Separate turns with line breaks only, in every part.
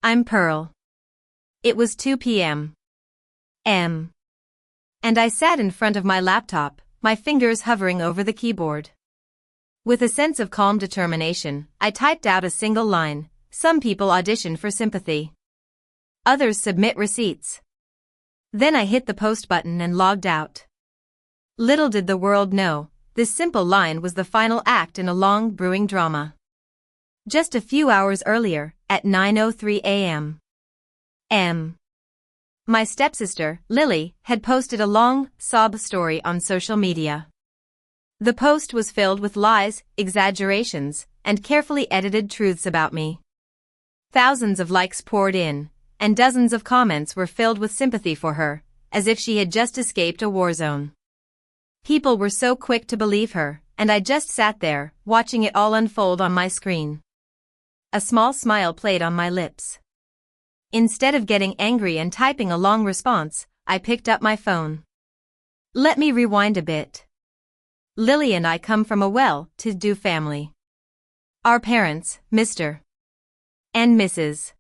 I'm Pearl. It was 2 p.m. And I sat in front of my laptop, my fingers hovering over the keyboard. With a sense of calm determination, I typed out a single line: some people audition for sympathy. Others submit receipts. Then I hit the post button and logged out. Little did the world know, this simple line was the final act in a long brewing drama. Just a few hours earlier, at 9:03 a.m. My stepsister, Lily, had posted a long, sob story on social media. The post was filled with lies, exaggerations, and carefully edited truths about me. Thousands of likes poured in, and dozens of comments were filled with sympathy for her, as if she had just escaped a war zone. People were so quick to believe her, and I just sat there, watching it all unfold on my screen. A small smile played on my lips. Instead of getting angry and typing a long response, I picked up my phone. Let me rewind a bit. Lily and I come from a well-to-do family. Our parents, Mr. and Mrs.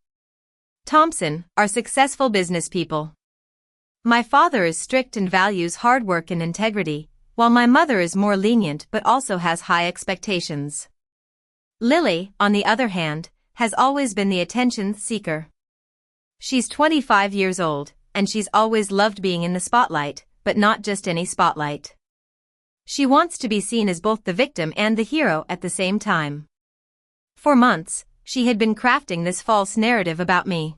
Thompson, are successful business people. My father is strict and values hard work and integrity, while my mother is more lenient but also has high expectations. Lily, on the other hand, has always been the attention seeker. She's 25 years old, and she's always loved being in the spotlight, but not just any spotlight. She wants to be seen as both the victim and the hero at the same time. For months, she had been crafting this false narrative about me.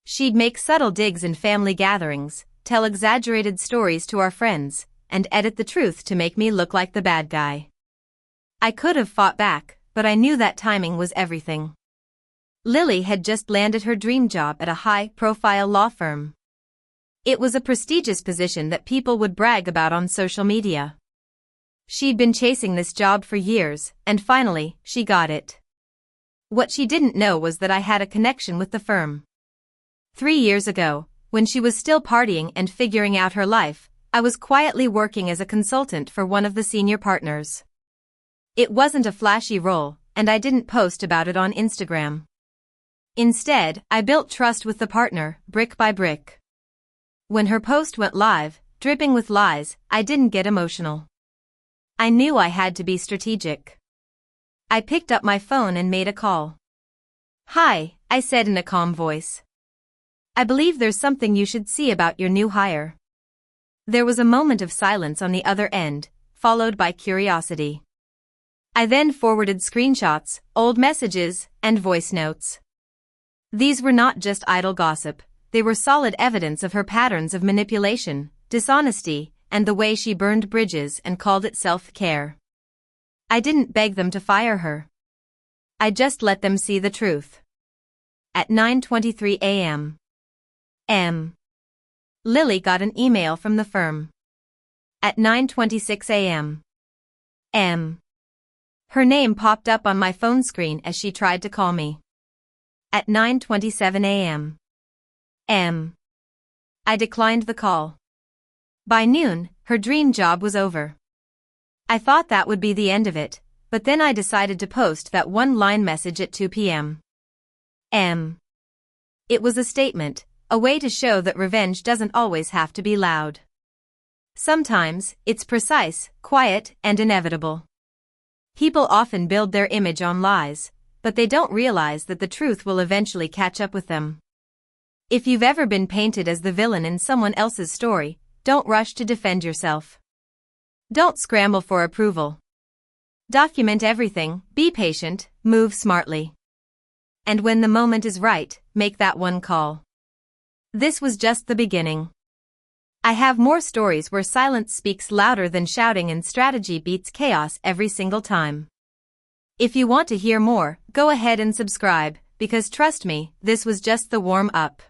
She'd make subtle digs in family gatherings, tell exaggerated stories to our friends, and edit the truth to make me look like the bad guy. I could have fought back, but I knew that timing was everything. Lily had just landed her dream job at a high-profile law firm. It was a prestigious position that people would brag about on social media. She'd been chasing this job for years, and finally, she got it. What she didn't know was that I had a connection with the firm. 3 years ago, when she was still partying and figuring out her life, I was quietly working as a consultant for one of the senior partners. It wasn't a flashy role, and I didn't post about it on Instagram. Instead, I built trust with the partner, brick by brick. When her post went live, dripping with lies, I didn't get emotional. I knew I had to be strategic. I picked up my phone and made a call. "Hi," I said in a calm voice. "I believe there's something you should see about your new hire." There was a moment of silence on the other end, followed by curiosity. I then forwarded screenshots, old messages, and voice notes. These were not just idle gossip, they were solid evidence of her patterns of manipulation, dishonesty, and the way she burned bridges and called it self-care. I didn't beg them to fire her. I just let them see the truth. At 9:23 a.m. Lily got an email from the firm. At 9:26 a.m. Her name popped up on my phone screen as she tried to call me. At 9:27 a.m. I declined the call. By noon, her dream job was over. I thought that would be the end of it, but then I decided to post that one-line message at 2 p.m. It was a statement, a way to show that revenge doesn't always have to be loud. Sometimes, it's precise, quiet, and inevitable. People often build their image on lies, but they don't realize that the truth will eventually catch up with them. If you've ever been painted as the villain in someone else's story, don't rush to defend yourself. Don't scramble for approval. Document everything, be patient, move smartly. And when the moment is right, make that one call. This was just the beginning. I have more stories where silence speaks louder than shouting and strategy beats chaos every single time. If you want to hear more, go ahead and subscribe, because trust me, this was just the warm-up.